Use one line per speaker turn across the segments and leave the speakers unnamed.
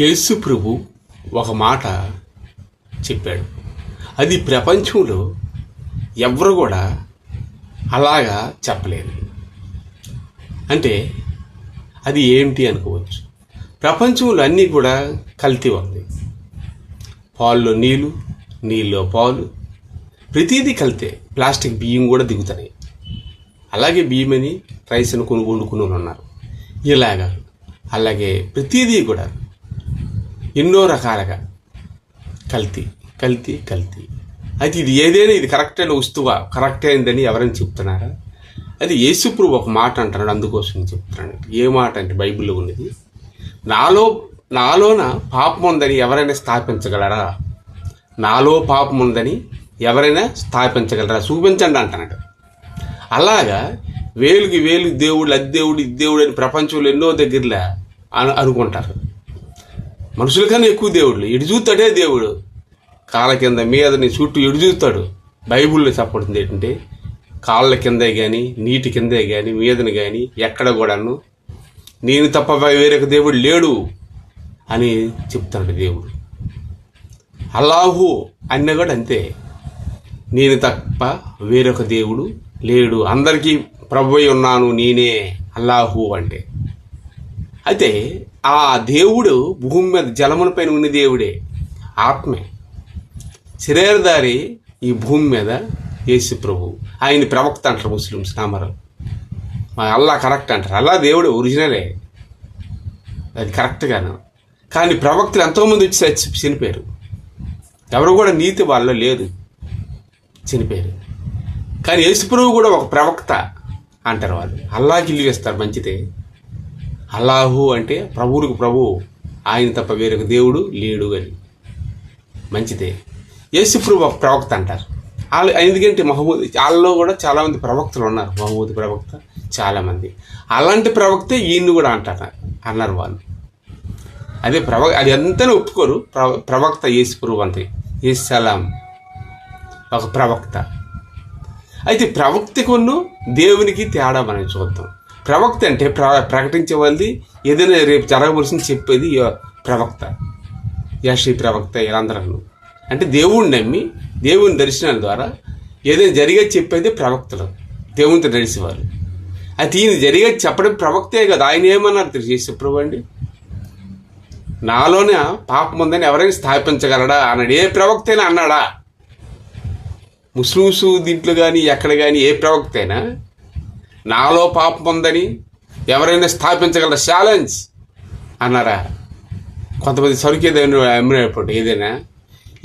యేసు ప్రభు ఒక మాట చెప్పాడు. అది ప్రపంచంలో ఎవరు కూడా అలాగా చెప్పలేరు. అంటే అది ఏమిటి అనుకోవచ్చు. ప్రపంచంలో అన్నీ కూడా కల్తీ ఉంది. పాల్లో నీళ్ళు, నీళ్ళలో పాలు, ప్రతిదీ కల్తే. ప్లాస్టిక్ బియ్యం కూడా దిగుతున్నాయి. అలాగే బియ్యమని రైస్ అని వండుకుని ఉన్నారు. ఇలాగా అలాగే ప్రతిదీ కూడా ఎన్నో రకాలుగా కల్తీ కల్తీ కల్తీ. అయితే ఇది ఏదైనా ఇది కరెక్ట్ అయిన వస్తువా, కరెక్ట్ అయిందని ఎవరైనా చెప్తున్నారా? అది యేసుప్రభు ఒక మాట అంటున్నాడు, అందుకోసం చెప్తున్నాడు. ఏ మాట అంటే బైబిల్లో ఉన్నది, నాలోన పాపం ఉందని ఎవరైనా స్థాపించగలరా? నాలో పాపం ఉందని ఎవరైనా స్థాపించగలరా? చూపించండి అంటున్నాడు. అలాగా వేలుకి వేలు దేవుడు, అది దేవుడు, ఇది దేవుడు అని ప్రపంచంలో ఎన్నో దగ్గరలో అనుకుంటారు. మనుషుల కన్నా ఎక్కువ దేవుళ్ళు. ఎడు చూస్తాడే దేవుడు, కాళ్ళ కింద మీదని చుట్టూ ఎడు చూస్తాడు. బైబిల్లో చెప్పబడుతుంది ఏంటంటే, కాళ్ళ కిందే కానీ, నీటి కిందే కానీ, మీదని కానీ ఎక్కడ కూడాను నేను తప్ప వేరొక దేవుడు లేడు అని చెప్తాడు దేవుడు. అల్లాహు అన్న కూడా అంతే, నేను తప్ప వేరొక దేవుడు లేడు, అందరికీ ప్రభువై ఉన్నాను నేనే అల్లాహు అంటే. అయితే ఆ దేవుడు భూమి మీద జలముల పైన ఉన్న దేవుడే, ఆత్మే, శరీరధారి ఈ భూమి మీద యేసు ప్రభు. ఆయన ప్రవక్త అంటారు ముస్లిమ్స్ నామరు. మా అల్లా కరెక్ట్ అంటారు. అల్లా దేవుడు ఒరిజినలే, అది కరెక్ట్గాను. కానీ ప్రవక్తలు ఎంతోమంది వచ్చి చనిపోయారు. ఎవరు కూడా నీతి వాళ్ళలో లేదు, చనిపోయారు. కానీ యేసు ప్రభు కూడా ఒక ప్రవక్త అంటారు వాళ్ళు. అల్లాకి ఇల్లు వేస్తారు, మంచిదే. అల్లాహు అంటే ప్రభువులకు ప్రభు, ఆయన తప్ప వేరొక దేవుడు లేడు అని, మంచిదే. యేసు ప్రభు ఒక ప్రవక్త అంటారు వాళ్ళు. ఎందుకంటే మహమూద్, వాళ్ళలో కూడా చాలామంది ప్రవక్తలు ఉన్నారు. మహమూద్ ప్రవక్త చాలామంది. అలాంటి ప్రవక్తే ఈయన్ని కూడా అన్నారు వాళ్ళు. అదే అది ఎంతనే ఒప్పుకోరు. ప్రవక్త యేసు ప్రభు అంటే యేసు సలాం ఒక ప్రవక్త. అయితే ప్రవక్తకును దేవునికి తేడా మనం చూద్దాం. ప్రవక్త అంటే ప్రకటించే వాళ్ళది, ఏదైనా రేపు జరగవలసింది చెప్పేది ప్రవక్త. యశ్రీ ప్రవక్త వీళ్ళందరూ అంటే దేవుణ్ణి నమ్మి దేవుని దర్శనాల ద్వారా ఏదైనా జరిగేది చెప్పేది ప్రవక్తలు, దేవునితో నడిచేవారు. అయితే ఈయన జరిగేది చెప్పడం ప్రవక్తే కదా. ఆయన ఏమన్నారు తెలిసి ప్రభు అండి, నాలోనే పాపం ఉందని ఎవరైనా స్థాపించగలడా అన్నాడు. ఏ ప్రవక్తైనా అన్నాడా? ముస్లిమ్స్ దీంట్లో కానీ ఎక్కడ కానీ ఏ ప్రవక్తైనా నాలో పాపం ఉందని ఎవరైనా స్థాపించగలరా ఛాలెంజ్ అన్నారా? కొంతమంది సరుకేదైనా అమ్మినప్పుడు ఏదైనా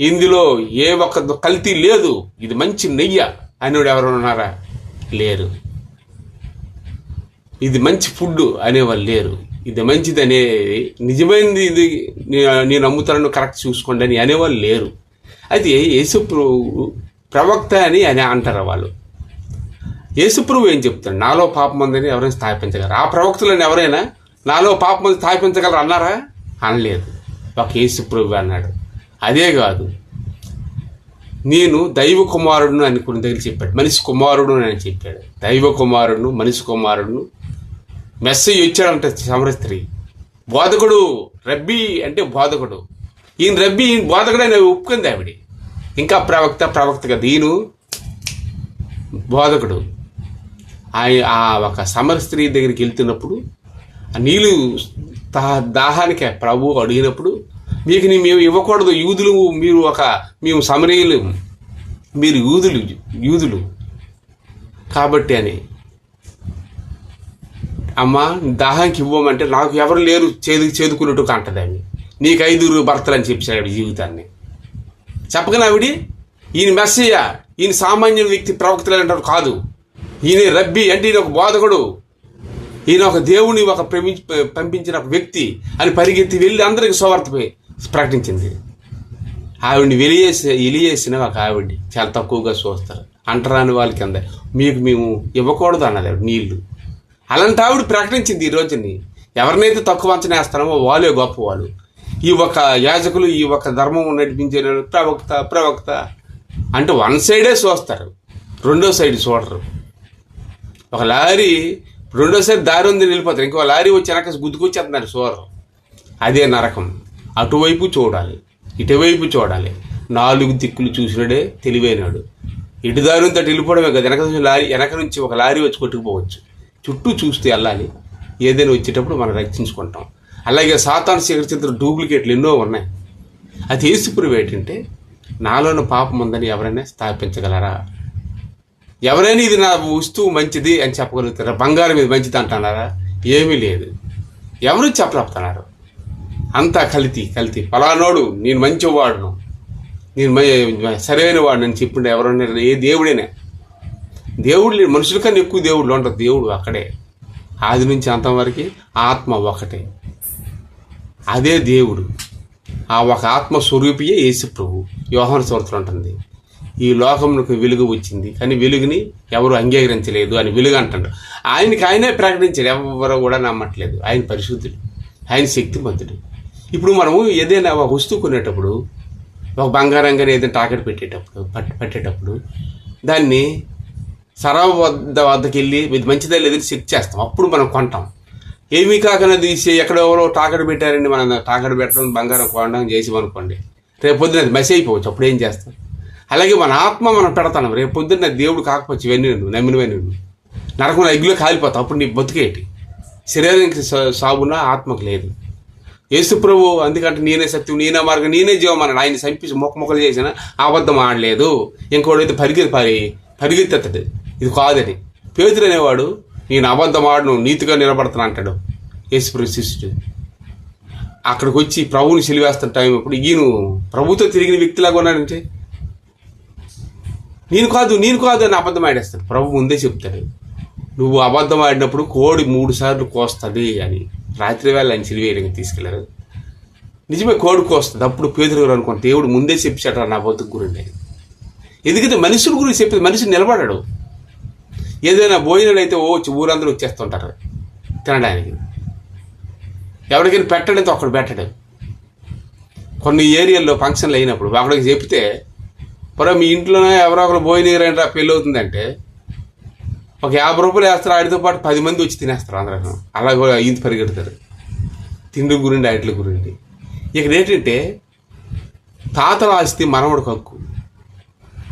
ఇందులో ఏ ఒక్క కల్తీ లేదు, ఇది మంచి నెయ్య అనేవాడు ఎవరైనా ఉన్నారా? లేరు. ఇది మంచి ఫుడ్ అనేవాళ్ళు లేరు. ఇది మంచిది అనేది, నిజమైనది ఇది నేను అమ్ముతాను కరెక్ట్ చూసుకోండి అని అనేవాళ్ళు లేరు. అయితే యేసుప్రభు ప్రవక్త అని అంటారు వాళ్ళు. యేసుప్రభు ఏం చెప్తాడు? నాలో పాపం ఉందని ఎవరైనా స్థాపించగలరు? ఆ ప్రవక్తలను ఎవరైనా నాలో పాపం ఉంది స్థాపించగలరు అన్నారా? అనలేదు. ఒక యేసుప్రభు అన్నాడు. అదే కాదు, నేను దైవ కుమారుడును అని కొన్ని దగ్గర చెప్పాడు. మనిషి కుమారుడు అని చెప్పాడు. దైవ కుమారుడును, మనిషి కుమారుడును, మెస్సయ్య వచ్చాడంటే సమరస్త్రీ, బోధకుడు, రబ్బీ అంటే బోధకుడు. ఈయన రబ్బీ, ఈయన బోధకుడు అని ఒప్పుకుంది ఆవిడ. ఇంకా ప్రవక్త కదా, ఈయన బోధకుడు. ఆ ఒక సమర స్త్రీ దగ్గరికి వెళ్తున్నప్పుడు ఆ నీళ్ళు దాహానికి ప్రభు అడిగినప్పుడు, మీకు మేము ఇవ్వకూడదు, యూదులు మీరు, మేము సమరీయులు, మీరు యూదులు కాబట్టి అని. అమ్మా దాహానికి ఇవ్వమంటే నాకు ఎవరు లేరు చేదుకున్నట్టు అంటది ఆమె. నీకు 5 భర్తలు అని చెప్పాడు ఆవిడ జీవితాన్ని. చెప్పగానే ఆవిడ, ఈయన మెస్సయ్య, ఈయన సామాన్య వ్యక్తి, ప్రవక్తలు అంటారు కాదు, ఈయన రబ్బీ అంటే ఈయన ఒక బోధకుడు, ఈయన ఒక దేవుని పంపించిన ఒక వ్యక్తి అని పరిగెత్తి వెళ్ళి అందరికి సువార్త ప్రకటించింది. ఆవిడ్ని వెలియేసిన ఒక ఆవిడ చాలా తక్కువగా చూస్తారు. అంటరాని వాళ్ళ కింద మేము ఇవ్వకూడదు అన్నది ఆవిడ నీళ్లు. అలాంటి ఆవిడ ప్రకటించింది. ఈ రోజుని ఎవరినైతే తక్కువ అంచనా వేస్తారో వాళ్ళే గొప్పవాళ్ళు. ఈ ఒక యాజకులు, ఈ ఒక ధర్మం నడిపించే ప్రవక్త అంటే వన్ సైడే చూస్తారు, రెండో సైడ్ చూడరు. ఒక లారీ రెండోసారి దారి ఉంది వెళ్ళిపోతారు, ఇంకో లారీ వచ్చి వెనక గుద్దుకొచ్చేస్తున్నారు చూడరు. అదే నరకం. అటువైపు చూడాలి, ఇటువైపు చూడాలి. 4 దిక్కులు చూసినాడే తెలివైనాడు. ఇటుదారితో వెళ్ళిపోవడమే కదా, వెనక నుంచి ఒక లారీ వచ్చి కొట్టుకుపోవచ్చు. చుట్టూ చూస్తే వెళ్ళాలి. ఏదైనా వచ్చేటప్పుడు మనం రక్షించుకుంటాం. అలాగే సాతాను చిత్ర డూప్లికేట్లు ఎన్నో ఉన్నాయి. అది యేసుప్రభు ఏంటంటే, నాలోని పాపం ఉందని ఎవరైనా స్థాపించగలరా? ఎవరైనా ఇది నా వస్తువు మంచిది అని చెప్పగలుగుతారా? బంగారం ఇది మంచిది అంటున్నారా? ఏమీ లేదు. ఎవరు చెప్పలేపుతున్నారు? అంతా కల్తీ. ఫలానోడు నేను మంచివాడును, నేను సరైన వాడు అని చెప్పిండే ఎవరన్నా? ఏ దేవుడైనా, దేవుడు మనుషుల కన్నా ఎక్కువ దేవుళ్ళు ఉంటారు. దేవుడు అక్కడే ఆది నుంచి అంతం వరకు ఆత్మ ఒకటే. అదే దేవుడు. ఆ ఒక ఆత్మ స్వరూపియే యేసు ప్రభు. యోహాను సువార్తలో ఉంటుంది, ఈ లోకమునకు వెలుగు వచ్చింది కానీ వెలుగుని ఎవరు అంగీకరించలేదు అని వెలుగు అంటాడు. ఆయనే ప్రకటించాడు, ఎవరు కూడా నమ్మట్లేదు. ఆయన పరిశుద్ధుడు, ఆయన శక్తిమంతుడు. ఇప్పుడు మనము ఏదైనా ఒక వస్తువు కొనేటప్పుడు, ఒక బంగారంగానే ఏదైనా తాకట్టు పెట్టేటప్పుడు దాన్ని సరాబు వద్దకు వెళ్ళి ఇది మంచిదా లేదని చెక్ చేస్తాం. అప్పుడు మనం కొంటాం. ఏమీ కాకనే తీసి ఎక్కడెవరో తాకట్టు పెట్టారండి, మనం తాకట్టు పెట్టడం బంగారం కొనడం చేసామనుకోండి, రేపు పొద్దున అది మెస్ అయిపోవచ్చు. అప్పుడు ఏం చేస్తాం? అలాగే మన ఆత్మ మనం పెడతాం. రేపు పొద్దున్న దేవుడు కాకపోవచ్చు, ఇవన్నీ నమ్మినవన్నీ నరకం అగ్గిలో కాలిపోతాం. అప్పుడు నీ బతుకేటి? శరీరానికి సాగున్నా ఆత్మకు లేదు. యేసు ప్రభు అందుకంటే నేనే సత్యం, నేనే మార్గం, నేనే జీవం అన్నాడు. ఆయన చంపించి మొక్కలు చేసిన అబద్ధం ఆడలేదు. ఇంకోడైతే పరిగెత్తడు ఇది కాదని. పేతురు అనేవాడు నేను అబద్ధం ఆడను, నీతిగా నిలబడతాను అంటాడు. యేసు ప్రభు శిష్యుడు అక్కడికి వచ్చి ప్రభువుని సిలివేస్తున్న టైం ఇప్పుడు ఈయన ప్రభుతో తిరిగిన వ్యక్తిలాగా ఉన్నాడంటే నేను కాదు అని అబద్ధం ఆడేస్తాడు. ప్రభు ముందే చెప్తాడు, నువ్వు అబద్ధం ఆడినప్పుడు కోడి 3 సార్లు కోస్తుంది అని. రాత్రి వేళ ఆయన సిలివేయడానికి తీసుకెళ్ళారు. నిజమే, కోడి కోస్తుంది. అప్పుడు పేతురు అనుకోండి, దేవుడు ముందే చెప్పాడు నా బతుకు గురించి. ఎందుకంటే మనుషుల గురించి చెప్పేది మనిషి నిలబడాడు. ఏదైనా భోజనాలు ఊరందరూ వచ్చేస్తుంటారు తినడానికి. ఎవరికైనా పెట్టడంతో ఒక్కడు పెట్టడం. కొన్ని ఏరియాల్లో ఫంక్షన్లు అయినప్పుడు అక్కడికి చెప్తే మీ ఇంట్లోనే ఎవరో ఒకరు భోజనం పెళ్ళి అవుతుందంటే ఒక 50 రూపాయలు వేస్తారు. ఆడితో పాటు 10 మంది వచ్చి తినేస్తారు అందరూ. అలా కూడా ఇంత పరిగెడతారు తిండి గురించి, ఆటల గురించి. ఇక్కడ ఏంటంటే తాతల ఆస్తి మనవడికి హక్కు.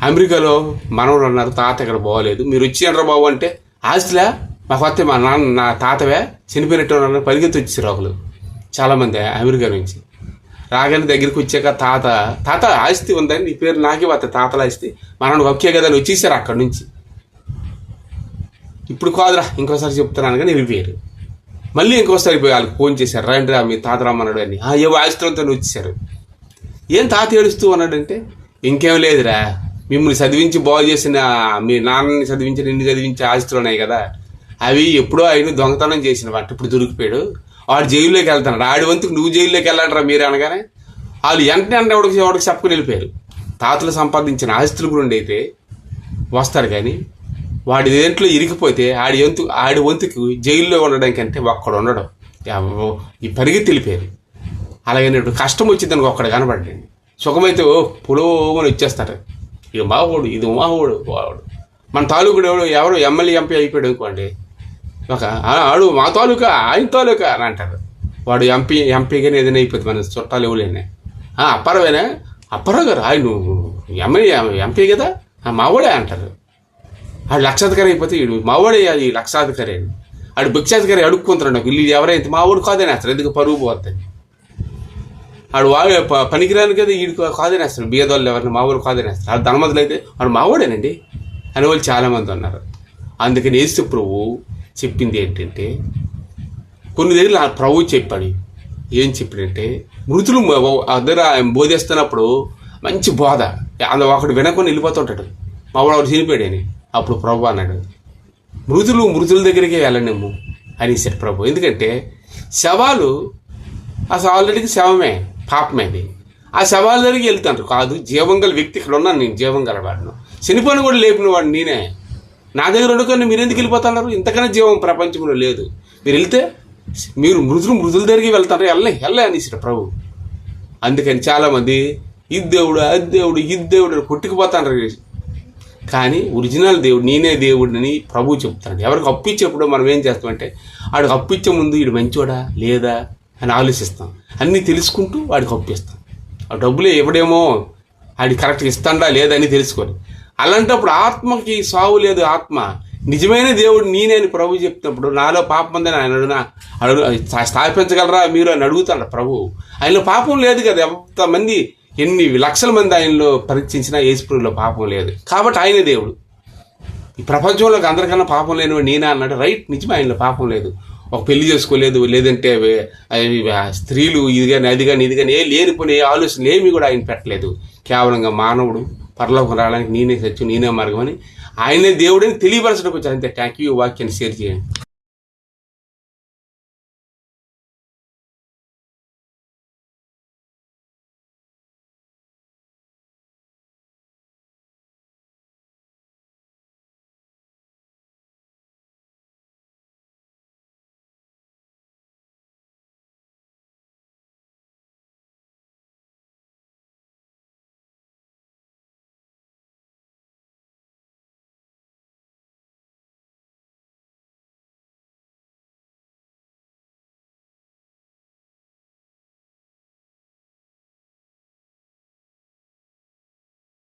అమెరికాలో మనవడు అన్నారు, తాత ఇక్కడ బాగోలేదు, మీరు వచ్చి అంటారు బాబు అంటే, ఆస్తిలా మాకు వస్తే మా నాన్న నా తాతవే చనిపోయినట్టు అన్నారు. పరిగెత్తి వచ్చేసారు ఒకరు చాలామంది అమెరికా నుంచి. రాగానే దగ్గరికి వచ్చాక తాత ఆస్తి ఉందని నీ పేరు నాకే వస్తా, తాతల ఆస్తి మనవడికి హక్కే కదా అని వచ్చేసారు అక్కడి నుంచి. ఇప్పుడు కాదురా ఇంకోసారి చెప్తున్నాను కానీ వెళ్ళిపోయారు. మళ్ళీ ఇంకోసారి పోయి వాళ్ళకి ఫోన్ చేశారు, రండి రా మీ తాత రమ్మన్నాడు అని. ఏవో ఆస్తులతో వచ్చేసారు. ఏం తాత ఏడుస్తూ అన్నాడంటే, ఇంకేం లేదురా, మిమ్మల్ని చదివించి బాగు చేసిన మీ నాన్నని చదివించి నిన్ను చదివించే ఆస్తులు ఉన్నాయి కదా, అవి ఎప్పుడో ఆయన దొంగతనం చేసిన వాటి ఇప్పుడు దొరికిపోయాడు, వాడు జైల్లోకి వెళ్తున్నాడు, ఆడి వంతుకు నువ్వు జైల్లోకి వెళ్ళాడరా మీరు అనగానే వాళ్ళు వెంటనే ఎవరికి చెప్పుకుని వెళ్ళిపోయారు. తాతలు సంపాదించిన ఆస్తుల గురించి అయితే వస్తారు కానీ వాడి దేంట్లో ఇరికిపోతే ఆడి వంతుకు జైల్లో ఉండడానికంటే ఒక్కడు ఉండడం. ఈ పరిగెత్తి వెళ్ళిపోయారు. అలాగే కష్టం వచ్చిందని ఒక్కడు కనబడండి, సుఖమైతే పులోమని వచ్చేస్తారు. ఇది మావాడు, ఇది మావాడు. మన తాలూకుడు ఎవరు ఎమ్మెల్యే ఎంపీ అయిపోయాడు అనుకోండి, ఆడు మా తాలూకా, ఆయన తాలూకా అని అంటారు. వాడు ఎంపీగానే ఏదైనా అయిపోతుంది. మన చుట్టాలు ఎవరైనా అప్పారావేనా, అప్పారావు గారు ఆయన ఎమ్మెల్యే ఎంపీ కదా మావాడే అంటారు. ఆడు లక్షాధికారి అయిపోతే వీడు మావాడే అది లక్షాధికారి అని. ఆడు భిక్షాధికారి అడుక్కుంటాడు, నాకు ఇల్లు ఎవరైతే మావాడు కాదనేస్తారు, ఎందుకు పరుగు పోతుంది. ఆడు వాడు పనికిరాని కదా వీడు కాదనేస్తాడు, బీదవాళ్ళు ఎవరిని మావాడు కాదనేస్తారు. ఆడు ధనవంతులు అయితే వాడు మావాడేనండి అని వాళ్ళు చాలామంది ఉన్నారు. అందుకని యేసు ప్రభు చెప్పింది ఏంటంటే, కొన్ని దగ్గర ప్రభు చెప్పాడు. ఏం చెప్పాడంటే, మృతులు దగ్గర బోధిస్తున్నప్పుడు మంచి బోధ, అందులో ఒకడు వినకొని వెళ్ళిపోతుంటాడు, మావాడు వాడు చనిపోయాడని. అప్పుడు ప్రభు అన్నాడు, మృతుల దగ్గరికి వెళ్ళనేమో అనేసాడు ప్రభు. ఎందుకంటే శవాలు అసలు ఆల్రెడీ శవమే, పాపమేది. ఆ శవాల దగ్గరికి వెళ్తాను కాదు, జీవం గల వ్యక్తి ఇక్కడ ఉన్నాను, నేను జీవం గలవాడును, చనిపోయిన కూడా లేపిన వాడు నేనే, నా దగ్గర వండుకొని మీరు ఎందుకు వెళ్ళిపోతున్నారు? ఇంతకన్నా జీవం ప్రపంచంలో లేదు. మీరు వెళ్తే మీరు మృతుల దగ్గరికి వెళ్తారు, వెళ్ళే అనేసాడు ప్రభు. అందుకని చాలామంది ఇది దేవుడు అది దేవుడు ఇది దేవుడు అని కొట్టుకుపోతాను. కానీ ఒరిజినల్ దేవుడు నేనే దేవుడిని ప్రభు చెప్తాడు. ఎవరికి అప్పు ఇచ్చేప్పుడు మనం ఏం చేస్తామంటే, ఆడికి అప్పు ఇచ్చే ముందు వీడు మంచోడా లేదా అని ఆలోచిస్తాం. అన్నీ తెలుసుకుంటూ వాడికి అప్పిస్తాం. ఆ డబ్బులే ఇవ్వడేమో వాడికి కరెక్ట్గా ఇస్తాడా లేదని తెలుసుకొని, అలాంటప్పుడు ఆత్మకి సావు లేదు. ఆత్మ నిజమైన దేవుడు నేనే అని ప్రభు చెప్తున్నప్పుడు నాలో పాపం ఉందని ఆయన స్థాపించగలరా మీరు అని అడుగుతాడు ప్రభు. ఆయనలో పాపం లేదు కదా. ఎంతమంది ఎన్ని లక్షల మంది ఆయనలో పరీక్షించినా యేసుప్రభులో పాపం లేదు కాబట్టి ఆయనే దేవుడు. ఈ ప్రపంచంలోకి అందరికన్నా పాపం లేనివాడు నేనే అన్నాడు. రైట్, నిజమే, ఆయనలో పాపం లేదు. ఒక పెళ్లి చేసుకోలేదు, లేదంటే స్త్రీలు ఇది కానీ అది కానీ ఇది కానీ లేనిపోయిన ఏ ఆలోచనలు ఏమి కూడా ఆయన పెట్టలేదు. కేవలంగా మానవుడు పరలోకం రావడానికి నేనే సత్యం నేనే మార్గం అని ఆయనే దేవుడని తెలియపరచడానికి వచ్చారు. అంతే. Thank you. వాక్యాన్ని షేర్ చేయండి.